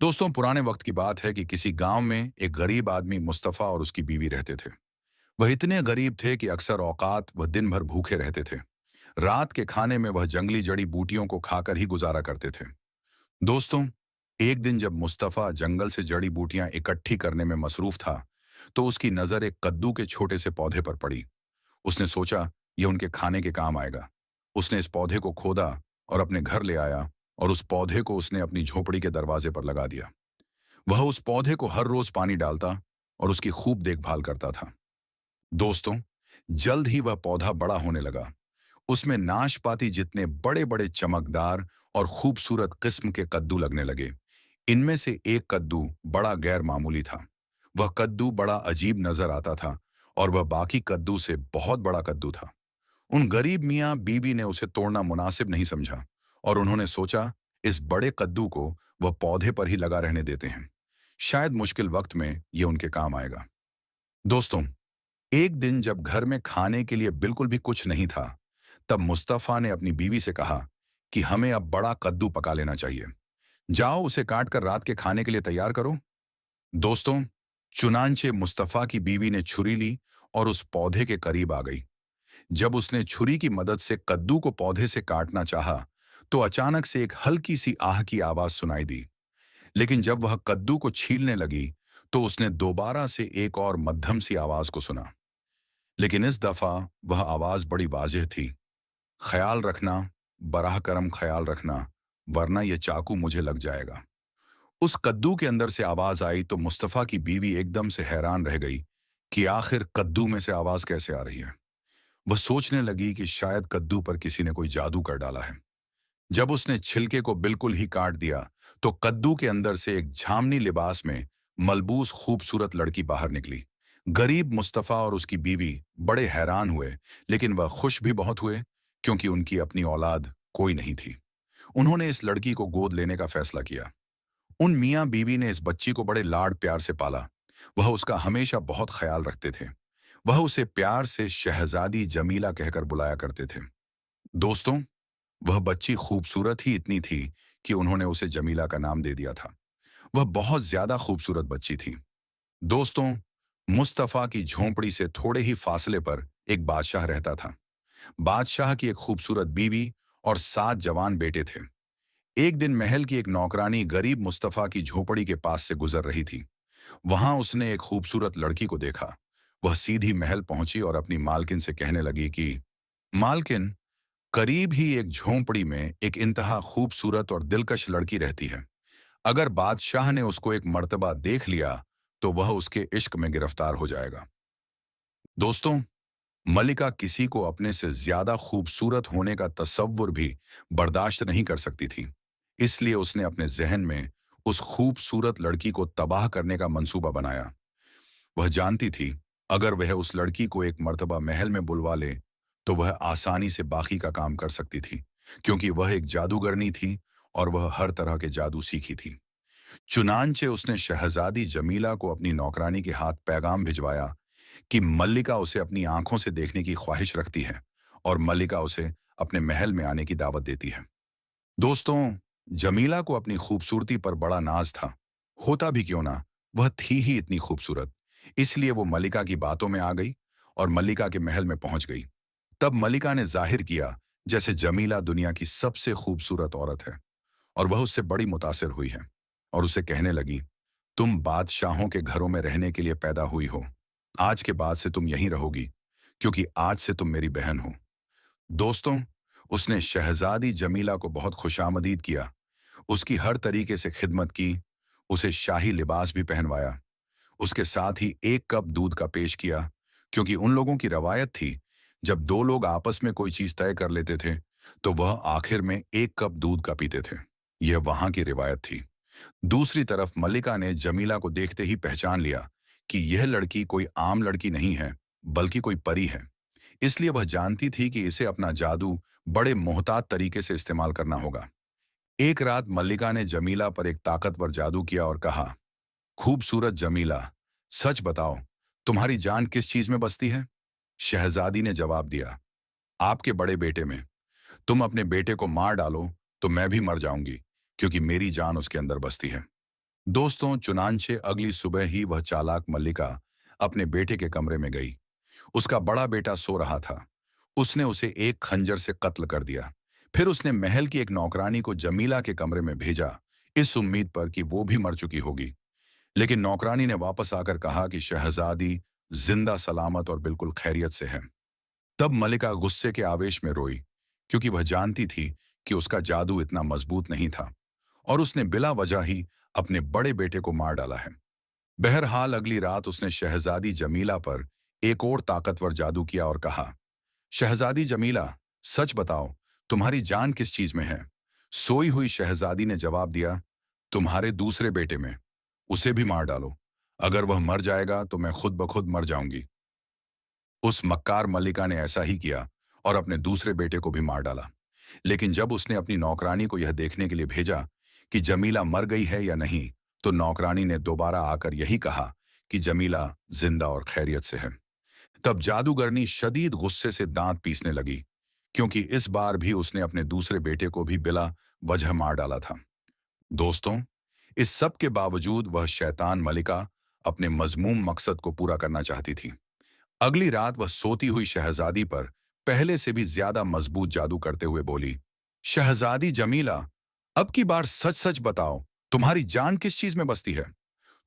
दोस्तों, पुराने वक्त की बात है कि किसी गांव में एक गरीब आदमी मुस्तफा और उसकी बीवी रहते थे। वह इतने गरीब थे कि अक्सर औकात वह दिन भर भूखे रहते थे। रात के खाने में वह जंगली जड़ी बूटियों को खाकर ही गुजारा करते थे। दोस्तों, एक दिन जब मुस्तफा जंगल से जड़ी बूटियां इकट्ठी करने में मसरूफ था, तो उसकी नजर एक कद्दू के छोटे से पौधे पर पड़ी। उसने सोचा, यह उनके खाने के काम आएगा। उसने इस पौधे को खोदा और अपने घर ले आया, और उस पौधे को उसने अपनी झोपड़ी के दरवाजे पर लगा दिया। वह उस पौधे को हर रोज पानी डालता और उसकी खूब देखभाल करता था। दोस्तों, जल्द ही वह पौधा बड़ा होने लगा। उसमें नाशपाती जितने बड़े बड़े चमकदार और खूबसूरत किस्म के कद्दू लगने लगे। इनमें से एक कद्दू बड़ा गैर मामूली था। वह कद्दू बड़ा अजीब नजर आता था, और वह बाकी कद्दू से बहुत बड़ा कद्दू था। उन गरीब मियाँ बीवी ने उसे तोड़ना मुनासिब नहीं समझा, और उन्होंने सोचा, इस बड़े कद्दू को वह पौधे पर ही लगा रहने देते हैं। शायद मुश्किल वक्त में ये उनके काम आएगा। दोस्तों, एक दिन जब घर में खाने के लिए बिल्कुल भी कुछ नहीं था, तब मुस्तफा ने अपनी बीवी से कहा कि हमें अब बड़ा कद्दू पका लेना चाहिए। जाओ, उसे काट कर रात के खाने के लिए तैयार करो। दोस्तों, चुनांचे मुस्तफा की बीवी ने छुरी ली और उस पौधे के करीब आ गई। जब उसने छुरी की मदद से कद्दू को पौधे से काटना चाहा, तो अचानक से एक हल्की सी आह की आवाज सुनाई दी। लेकिन जब वह कद्दू को छीलने लगी, तो उसने दोबारा से एक और मध्यम सी आवाज को सुना। लेकिन इस दफा वह आवाज बड़ी वाजिह थी। ख्याल रखना, बराह करम ख्याल रखना, वरना यह चाकू मुझे लग जाएगा। उस कद्दू के अंदर से आवाज आई तो मुस्तफा की बीवी एकदम से हैरान रह गई कि आखिर कद्दू में से आवाज कैसे आ रही है। वह सोचने लगी कि शायद कद्दू पर किसी ने कोई जादू कर डाला है। जब उसने छिलके को बिल्कुल ही काट दिया, तो कद्दू के अंदर से एक झामनी लिबास में मलबूस खूबसूरत लड़की बाहर निकली। गरीब मुस्तफा और उसकी बीवी बड़े हैरान हुए, लेकिन वह खुश भी बहुत हुए, क्योंकि उनकी अपनी औलाद कोई नहीं थी। उन्होंने इस लड़की को गोद लेने का फैसला किया। उन मियाँ बीवी ने इस बच्ची को बड़े लाड प्यार से पाला। वह उसका हमेशा बहुत ख्याल रखते थे। वह उसे प्यार से शहजादी जमीला कहकर बुलाया करते थे। दोस्तों, वह बच्ची खूबसूरत ही इतनी थी कि उन्होंने उसे जमीला का नाम दे दिया था। वह बहुत ज्यादा खूबसूरत बच्ची थी। दोस्तों, मुस्तफा की झोंपड़ी से थोड़े ही फासले पर एक बादशाह रहता था। बादशाह की एक खूबसूरत बीवी और 7 जवान बेटे थे। एक दिन महल की एक नौकरानी गरीब मुस्तफा की झोपड़ी के पास से गुजर रही थी। वहां उसने एक खूबसूरत लड़की को देखा। वह सीधी महल पहुंची और अपनी मालकिन से कहने लगी कि मालकिन, करीब ही एक झोंपड़ी में एक इंतहा खूबसूरत और दिलकश लड़की रहती है। अगर बादशाह ने उसको एक मर्तबा देख लिया, तो वह उसके इश्क में गिरफ्तार हो जाएगा। दोस्तों, मलिका किसी को अपने से ज्यादा खूबसूरत होने का तसव्वुर भी बर्दाश्त नहीं कर सकती थी। इसलिए उसने अपने जहन में उस खूबसूरत लड़की को तबाह करने का मंसूबा बनाया। वह जानती थी, अगर वह उस लड़की को एक मर्तबा महल में बुलवा ले, तो वह आसानी से बाकी का काम कर सकती थी, क्योंकि वह एक जादूगरनी थी और वह हर तरह के जादू सीखी थी। चुनांचे उसने शहजादी जमीला को अपनी नौकरानी के हाथ पैगाम भिजवाया कि मल्लिका उसे अपनी आंखों से देखने की ख्वाहिश रखती है, और मल्लिका उसे अपने महल में आने की दावत देती है। दोस्तों, जमीला को अपनी खूबसूरती पर बड़ा नाज था। होता भी क्यों ना, वह थी ही इतनी खूबसूरत। इसलिए वो मल्लिका की बातों में आ गई और मल्लिका के महल में पहुंच गई। तब मल्लिका ने जाहिर किया जैसे जमीला दुनिया की सबसे खूबसूरत औरत है, और वह उससे बड़ी मुतासिर हुई है और उसे कहने लगी, तुम बादशाहों के घरों में रहने के लिए पैदा हुई हो। आज के बाद से तुम यहीं रहोगी, क्योंकि आज से तुम मेरी बहन हो। दोस्तों, उसने शहजादी जमीला को बहुत खुशामदीद किया। उसकी हर तरीके से खिदमत की, उसे शाही लिबास भी पहनवाया। उसके साथ ही एक कप दूध का पेश किया, क्योंकि उन लोगों की रवायत थी, जब दो लोग आपस में कोई चीज तय कर लेते थे, तो वह आखिर में एक कप दूध का पीते थे। यह वहां की रिवायत थी। दूसरी तरफ मल्लिका ने जमीला को देखते ही पहचान लिया कि यह लड़की कोई आम लड़की नहीं है, बल्कि कोई परी है। इसलिए वह जानती थी कि इसे अपना जादू बड़े मोहतात तरीके से इस्तेमाल करना होगा। एक रात मल्लिका ने जमीला पर एक ताकतवर जादू किया और कहा, खूबसूरत जमीला, सच बताओ, तुम्हारी जान किस चीज में बसती है? शहजादी ने जवाब दिया, आपके बड़े बेटे में। तुम अपने बेटे को मार डालो तो मैं भी मर जाऊंगी, क्योंकि मेरी जान उसके अंदर बसती है। दोस्तों, चुनांचे अगली सुबह ही वह चालाक मल्लिका अपने बेटे के कमरे में गई। उसका बड़ा बेटा सो रहा था। उसने उसे एक खंजर से कत्ल कर दिया। फिर उसने महल की एक नौकरानी को जमीला के कमरे में भेजा, इस उम्मीद पर कि वो भी मर चुकी होगी। लेकिन नौकरानी ने वापस आकर कहा कि शहजादी जिंदा सलामत और बिल्कुल खैरियत से है। तब मल्लिका गुस्से के आवेश में रोई, क्योंकि वह जानती थी कि उसका जादू इतना मजबूत नहीं था और उसने बिला वजह ही अपने बड़े बेटे को मार डाला है। बहरहाल अगली रात उसने शहजादी जमीला पर एक और ताकतवर जादू किया और कहा, शहजादी जमीला, सच बताओ, तुम्हारी जान किस चीज में है? सोई हुई शहजादी ने जवाब दिया, तुम्हारे दूसरे बेटे में। उसे भी मार डालो। अगर वह मर जाएगा तो मैं खुद ब खुद मर जाऊंगी। उस मक्कार मल्लिका ने ऐसा ही किया और अपने दूसरे बेटे को भी मार डाला। लेकिन जब उसने अपनी नौकरानी को यह देखने के लिए भेजा कि जमीला मर गई है या नहीं, तो नौकरानी ने दोबारा आकर यही कहा कि जमीला जिंदा और खैरियत से है। तब जादूगरनी शदीद गुस्से से दांत पीसने लगी, क्योंकि इस बार भी उसने अपने दूसरे बेटे को भी बिला वजह मार डाला था। दोस्तों, इस सब के बावजूद वह शैतान मलिका अपने मजमूम मकसद को पूरा करना चाहती थी। अगली रात वह सोती हुई शहजादी पर पहले से भी ज्यादा मजबूत जादू करते हुए बोली, शहजादी जमीला, अब की बार सच सच बताओ, तुम्हारी जान किस चीज में बसती है?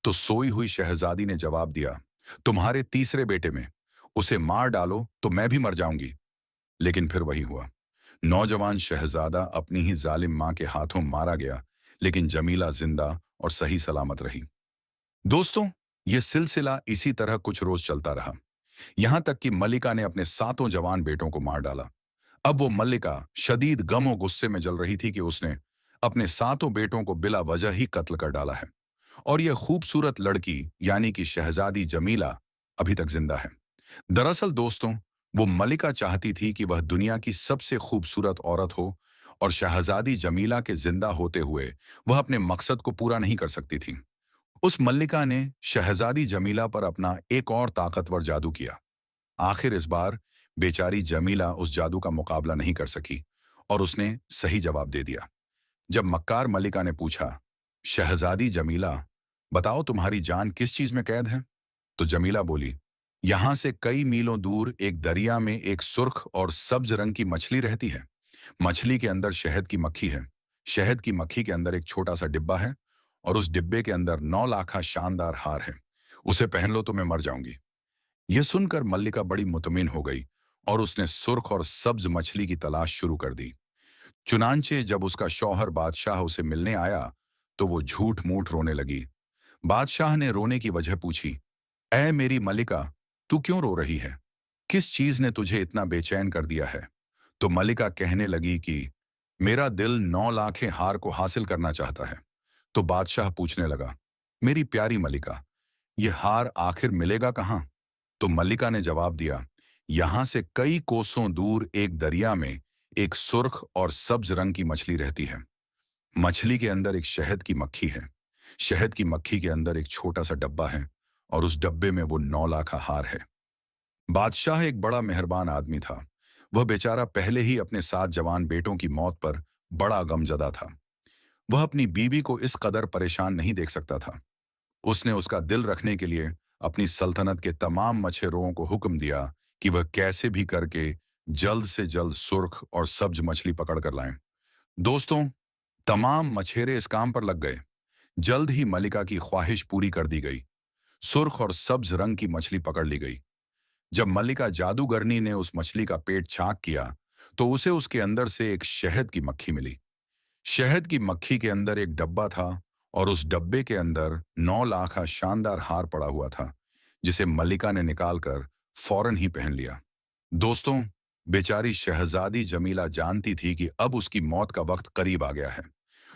तो सोई हुई शहजादी ने जवाब दिया, तुम्हारे तीसरे बेटे में। उसे मार डालो तो मैं भी मर जाऊंगी। लेकिन फिर वही हुआ। नौजवान शहजादा अपनी ही जालिम मां के हाथों मारा गया, लेकिन जमीला जिंदा और सही सलामत रही। दोस्तों, यह सिलसिला इसी तरह कुछ रोज चलता रहा, यहां तक कि मल्लिका ने अपने सातों जवान बेटों को मार डाला। अब वो मल्लिका शदीद गम और गुस्से में जल रही थी कि उसने अपने सातों बेटों को बिला वजह ही कत्ल कर डाला है और यह खूबसूरत लड़की यानी कि शहजादी जमीला अभी तक जिंदा है। दरअसल दोस्तों, वो मल्लिका चाहती थी कि वह दुनिया की सबसे खूबसूरत औरत हो और शहजादी जमीला के जिंदा होते हुए वह अपने मकसद को पूरा नहीं कर सकती थी। उस मल्लिका ने शहजादी जमीला पर अपना एक और ताकतवर जादू किया। आखिर इस बार बेचारी जमीला उस जादू का मुकाबला नहीं कर सकी और उसने सही जवाब दे दिया। जब मक्कार मल्लिका ने पूछा, शहजादी जमीला, बताओ तुम्हारी जान किस चीज में कैद है? तो जमीला बोली, यहां से कई मीलों दूर एक दरिया में एक सुर्ख और सब्ज रंग की मछली रहती है। मछली के अंदर शहद की मक्खी है। शहद की मक्खी के अंदर एक छोटा सा डिब्बा है और उस डिब्बे के अंदर 9 लाखा शानदार हार है। उसे पहन लो तो मैं मर जाऊंगी। यह सुनकर मल्लिका बड़ी मुतमिन हो गई और उसने सुर्ख और सब्ज मछली की तलाश शुरू कर दी। चुनांचे जब उसका शौहर बादशाह उसे मिलने आया तो वो झूठ मूठ रोने लगी। बादशाह ने रोने की वजह पूछी, ऐ मेरी मल्लिका, तू क्यों रो रही है? किस चीज ने तुझे इतना बेचैन कर दिया है? तो मल्लिका कहने लगी कि मेरा दिल 9 लाखे हार को हासिल करना चाहता है। तो बादशाह पूछने लगा, मेरी प्यारी मल्लिका, यह हार आखिर मिलेगा कहाँ? तो मल्लिका ने जवाब दिया, यहां से कई कोसों दूर एक दरिया में एक सुर्ख और सब्ज रंग की मछली रहती है। मछली के अंदर एक शहद की मक्खी है। शहद की मक्खी के अंदर एक छोटा सा डब्बा है और उस डब्बे में वो 9 लाखा हार है। बादशाह एक बड़ा मेहरबान आदमी था। वह बेचारा पहले ही अपने 7 जवान बेटों की मौत पर बड़ा गमजदा था। वह अपनी बीवी को इस कदर परेशान नहीं देख सकता था। उसने उसका दिल रखने के लिए अपनी सल्तनत के तमाम मछेरों को हुक्म दिया कि वह कैसे भी करके जल्द से जल्द सुर्ख और सब्ज मछली पकड़ कर लाएं। दोस्तों, तमाम मछेरे इस काम पर लग गए। जल्द ही मलिका की ख्वाहिश पूरी कर दी गई। सुर्ख और सब्ज रंग की मछली पकड़ ली गई। जब मल्लिका जादूगरनी ने उस मछली का पेट छाक किया तो उसे उसके अंदर से एक शहद की मक्खी मिली। शहद की मक्खी के अंदर एक डब्बा था और उस डब्बे के अंदर 9 लाख का शानदार हार पड़ा हुआ था, जिसे मल्लिका ने निकालकर फौरन ही पहन लिया। दोस्तों, बेचारी शहजादी जमीला जानती थी कि अब उसकी मौत का वक्त करीब आ गया है।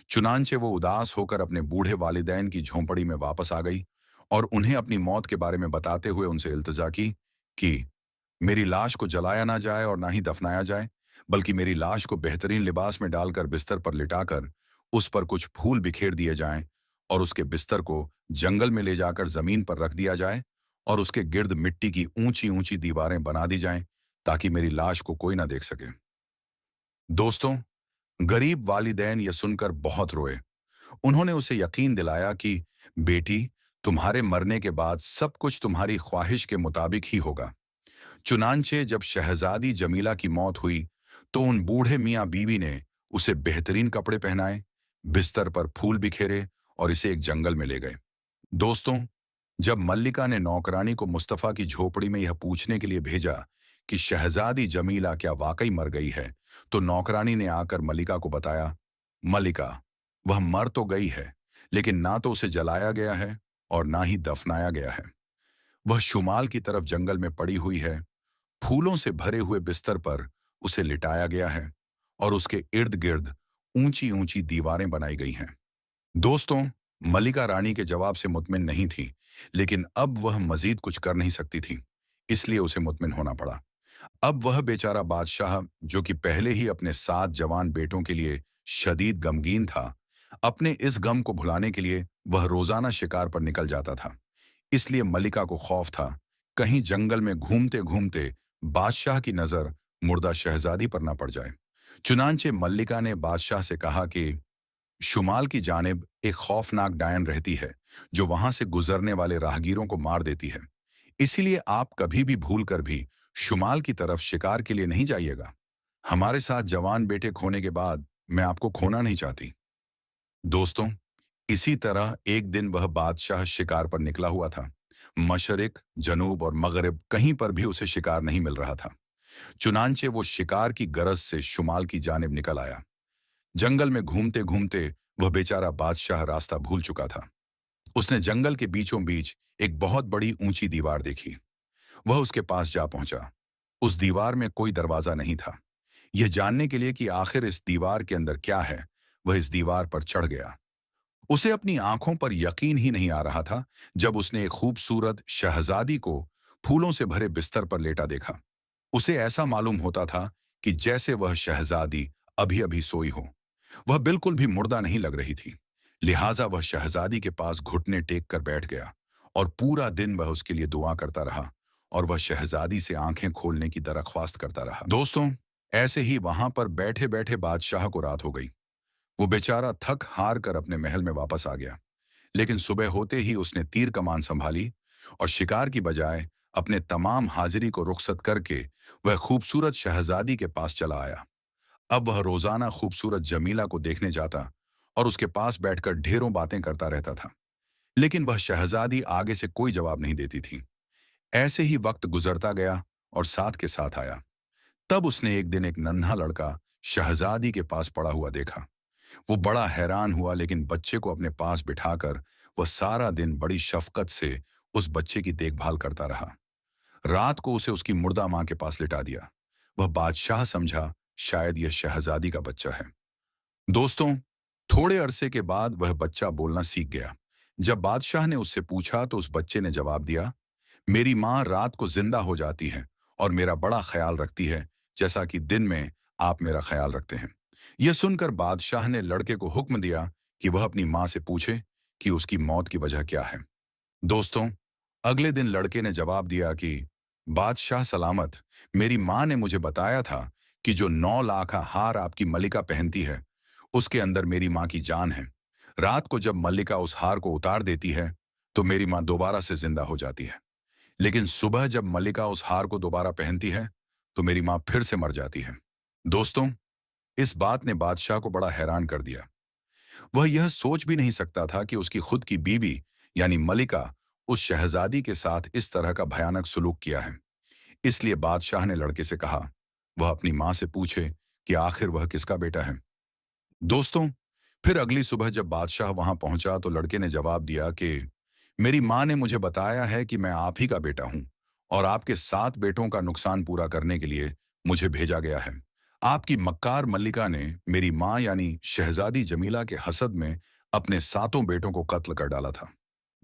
चुनांचे वो उदास होकर अपने बूढ़े वालिदैन की झोंपड़ी में वापस आ गई और उन्हें अपनी मौत के बारे में बताते हुए उनसे इल्तिजा की कि मेरी लाश को जलाया ना जाए और ना ही दफनाया जाए, बल्कि मेरी लाश को बेहतरीन लिबास में डालकर बिस्तर पर लिटाकर उस पर कुछ फूल बिखेर दिए जाएं और उसके बिस्तर को जंगल में ले जाकर जमीन पर रख दिया जाए और उसके गिर्द मिट्टी की ऊंची ऊंची दीवारें बना दी जाएं ताकि मेरी लाश को कोई ना देख सके। दोस्तों, गरीब वालिदैन यह सुनकर बहुत रोए। उन्होंने उसे यकीन दिलाया कि बेटी, तुम्हारे मरने के बाद सब कुछ तुम्हारी ख्वाहिश के मुताबिक ही होगा। चुनांचे जब शहजादी जमीला की मौत हुई तो उन बूढ़े मियाँ बीवी ने उसे बेहतरीन कपड़े पहनाए, बिस्तर पर फूल बिखेरे और इसे एक जंगल में ले गए। दोस्तों, जब मल्लिका ने नौकरानी को मुस्तफा की झोपड़ी में यह पूछने के लिए भेजा कि शहजादी जमीला क्या वाकई मर गई है, तो नौकरानी ने आकर मल्लिका को बताया, मल्लिका, वह मर तो गई है, लेकिन ना तो उसे जलाया गया है और ना ही दफनाया गया है। वह शुमाल की तरफ जंगल में पड़ी हुई है। फूलों से भरे हुए बिस्तर पर उसे लिटाया गया है और उसके इर्द गिर्द ऊंची ऊंची दीवारें बनाई गई हैं। दोस्तों, मल्लिका रानी के जवाब से मुतमिन नहीं थी, लेकिन अब वह मजीद कुछ कर नहीं सकती थी, इसलिए उसे मुतमिन होना पड़ा। अब वह बेचारा बादशाह, जो कि पहले ही अपने 7 जवान बेटों के लिए शदीद गमगीन था, अपने इस गम को भुलाने के लिए वह रोजाना शिकार पर निकल जाता था। इसलिए मल्लिका को खौफ था, कहीं जंगल में घूमते घूमते बादशाह की नजर मुर्दा शहजादी पर न पड़ जाए। चुनांचे मल्लिका ने बादशाह से कहा कि शुमाल की जानिब एक खौफनाक डायन रहती है, जो वहां से गुजरने वाले राहगीरों को मार देती है। इसीलिए आप कभी भी भूल कर भी शुमाल की तरफ शिकार के लिए नहीं जाइएगा। हमारे साथ जवान बेटे खोने के बाद मैं आपको खोना नहीं चाहती। दोस्तों, इसी तरह एक दिन वह बादशाह शिकार पर निकला हुआ था। मशरिक, जनूब और मगरिब कहीं पर भी उसे शिकार नहीं मिल रहा था। चुनांचे वो शिकार की गरज से शुमाल की जानिब निकल आया। जंगल में घूमते घूमते वह बेचारा बादशाह रास्ता भूल चुका था। उसने जंगल के बीचों बीच एक बहुत बड़ी ऊंची दीवार देखी। वह उसके पास जा पहुंचा। उस दीवार में कोई दरवाजा नहीं था। यह जानने के लिए कि आखिर इस दीवार के अंदर क्या है, वह इस दीवार पर चढ़ गया। उसे अपनी आंखों पर यकीन ही नहीं आ रहा था जब उसने एक खूबसूरत शहजादी को फूलों से भरे बिस्तर पर लेटा देखा। उसे ऐसा मालूम होता था कि जैसे वह शहजादी अभी अभी सोई हो। वह बिल्कुल भी मुर्दा नहीं लग रही थी। लिहाजा वह शहजादी के पास घुटने टेक कर बैठ गया और पूरा दिन वह उसके लिए दुआ करता रहा और वह शहजादी से आंखें खोलने की दरख्वास्त करता रहा। दोस्तों, ऐसे ही वहां पर बैठे बैठे बादशाह को रात हो गई। वो बेचारा थक हार कर अपने महल में वापस आ गया। लेकिन सुबह होते ही उसने तीर कमान संभाली और शिकार की बजाय अपने तमाम हाजिरी को रुखसत करके वह खूबसूरत शहजादी के पास चला आया। अब वह रोजाना खूबसूरत जमीला को देखने जाता और उसके पास बैठकर ढेरों बातें करता रहता था। लेकिन वह शहजादी आगे से कोई जवाब नहीं देती थी। ऐसे ही वक्त गुजरता गया और साथ के साथ आया। तब उसने एक दिन एक नन्हा लड़का शहजादी के पास पड़ा हुआ देखा। वो बड़ा हैरान हुआ, लेकिन बच्चे को अपने पास बिठाकर वह सारा दिन बड़ी शफकत से उस बच्चे की देखभाल करता रहा। रात को उसे उसकी मुर्दा मां के पास लिटा दिया। वह बादशाह समझा शायद यह शहजादी का बच्चा है। दोस्तों, थोड़े अरसे के बाद वह बच्चा बोलना सीख गया। जब बादशाह ने उससे पूछा तो उस बच्चे ने जवाब दिया, मेरी माँ रात को जिंदा हो जाती है और मेरा बड़ा ख्याल रखती है, जैसा कि दिन में आप मेरा ख्याल रखते हैं। यह सुनकर बादशाह ने लड़के को हुक्म दिया कि वह अपनी माँ से पूछे कि उसकी मौत की वजह क्या है। दोस्तों, अगले दिन लड़के ने जवाब दिया कि बादशाह सलामत, मेरी माँ ने मुझे बताया था कि जो 9 लाखा हार आपकी मल्लिका पहनती है, उसके अंदर मेरी माँ की जान है। रात को जब मल्लिका उस हार को उतार देती है तो मेरी माँ दोबारा से जिंदा हो जाती है, लेकिन सुबह जब मल्लिका उस हार को दोबारा पहनती है तो मेरी माँ फिर से मर जाती है। दोस्तों, इस बात ने बादशाह को बड़ा हैरान कर दिया। वह यह सोच भी नहीं सकता था कि उसकी खुद की बीवी यानी मल्लिका उस शहजादी के साथ इस तरह का भयानक सुलूक किया है। इसलिए बादशाह ने लड़के से कहा वह अपनी माँ से पूछे कि आखिर वह किसका बेटा है। दोस्तों, फिर अगली सुबह जब बादशाह वहां पहुंचा तो लड़के ने जवाब दिया कि मेरी माँ ने मुझे बताया है कि मैं आप ही का बेटा हूं और आपके 7 बेटों का नुकसान पूरा करने के लिए मुझे भेजा गया है। आपकी मक्कार मल्लिका ने मेरी माँ यानी शहजादी जमीला के हसद में अपने 7 बेटों को कत्ल कर डाला था।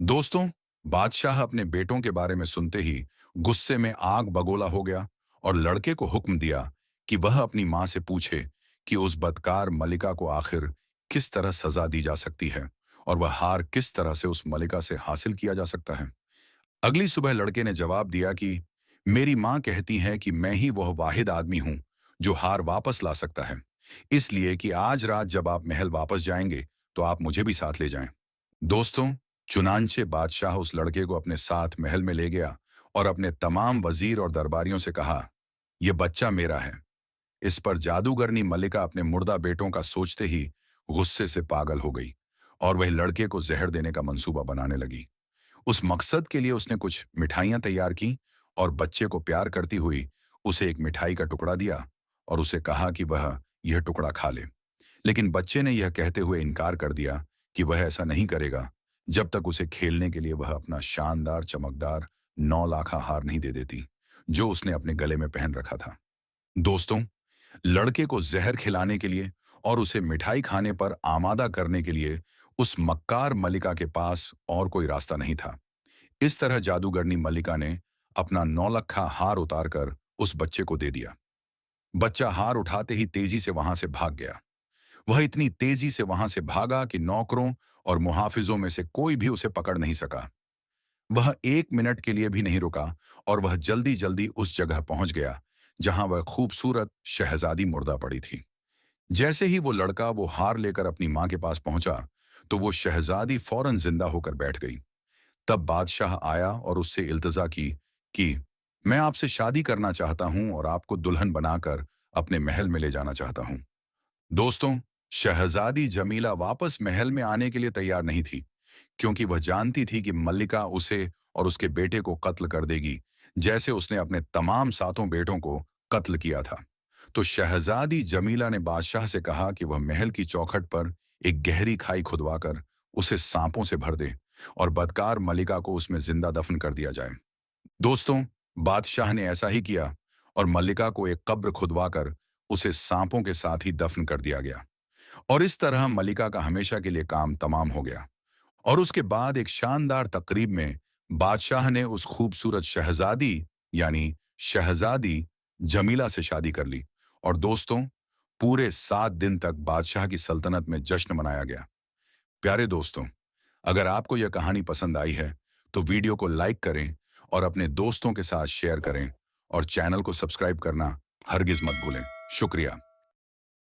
दोस्तों, बादशाह अपने बेटों के बारे में सुनते ही गुस्से में आग बगोला हो गया और लड़के को हुक्म दिया कि वह अपनी माँ से पूछे कि उस बदकार मल्लिका को आखिर किस तरह सजा दी जा सकती है और वह हार किस तरह से उस मल्लिका से हासिल किया जा सकता है। अगली सुबह लड़के ने जवाब दिया कि मेरी माँ कहती है कि मैं ही वह वाहिद आदमी हूं जो हार वापस ला सकता है, इसलिए कि आज रात जब आप महल वापस जाएंगे तो आप मुझे भी साथ ले जाएं। दोस्तों, चुनांचे बादशाह उस लड़के को अपने साथ महल में ले गया और अपने तमाम वजीर और दरबारियों से कहा, यह बच्चा मेरा है। इस पर जादूगरनी मल्लिका अपने मुर्दा बेटों का सोचते ही गुस्से से पागल हो गई और वह लड़के को जहर देने का मंसूबा बनाने लगी। उस मकसद के लिए उसने कुछ मिठाइयां तैयार की और बच्चे को प्यार करती हुई उसे एक मिठाई का टुकड़ा दिया और उसे कहा कि वह यह टुकड़ा खा ले। लेकिन बच्चे ने यह कहते हुए इनकार कर दिया कि वह ऐसा नहीं करेगा जब तक उसे खेलने के लिए वह अपना शानदार चमकदार 9 लाखा हार नहीं दे देती जो उसने अपने गले में पहन रखा था। दोस्तों, लड़के को जहर खिलाने के लिए और उसे मिठाई खाने पर आमादा करने के लिए उस मक्कार मल्लिका के पास और कोई रास्ता नहीं था। इस तरह जादूगरनी मल्लिका ने अपना 9 लखा हार उतारकर उस बच्चे को दे दिया। बच्चा हार उठाते ही तेजी से वहां से भाग गया। वह इतनी तेजी से वहां से भागा कि नौकरों और मुहाफिजों में से कोई भी उसे पकड़ नहीं सका। वह 1 मिनट के लिए भी नहीं रुका और वह जल्दी जल्दी उस जगह पहुंच गया जहां वह खूबसूरत शहजादी मुर्दा पड़ी थी। जैसे ही वो लड़का वो हार लेकर अपनी मां के पास पहुंचा तो वो शहजादी फौरन जिंदा होकर बैठ गई। तब बादशाह आया और उससे इल्तजा की कि मैं आपसे शादी करना चाहता हूं और आपको दुल्हन बनाकर अपने महल में ले जाना चाहता हूं। दोस्तों, शहजादी जमीला वापस महल में आने के लिए तैयार नहीं थी क्योंकि वह जानती थी कि मल्लिका उसे और उसके बेटे को कत्ल कर देगी जैसे उसने अपने तमाम 7 बेटों को कत्ल किया था। तो शहजादी जमीला ने बादशाह से कहा कि वह महल की चौखट पर एक गहरी खाई खुदवाकर उसे सांपों से भर दे और बदकार मल्लिका को उसमें जिंदा दफन कर दिया जाए। दोस्तों, बादशाह ने ऐसा ही किया और मल्लिका को एक कब्र खुदवाकर उसे सांपों के साथ ही दफन कर दिया गया। और इस तरह मल्लिका का हमेशा के लिए काम तमाम हो गया। और उसके बाद एक शानदार तकरीब में बादशाह ने उस खूबसूरत शहजादी यानी शहजादी जमीला से शादी कर ली। और दोस्तों, पूरे 7 दिन तक बादशाह की सल्तनत में जश्न मनाया गया। प्यारे दोस्तों, अगर आपको यह कहानी पसंद आई है तो वीडियो को लाइक करें और अपने दोस्तों के साथ शेयर करें और चैनल को सब्सक्राइब करना हरगिज मत भूलें। शुक्रिया।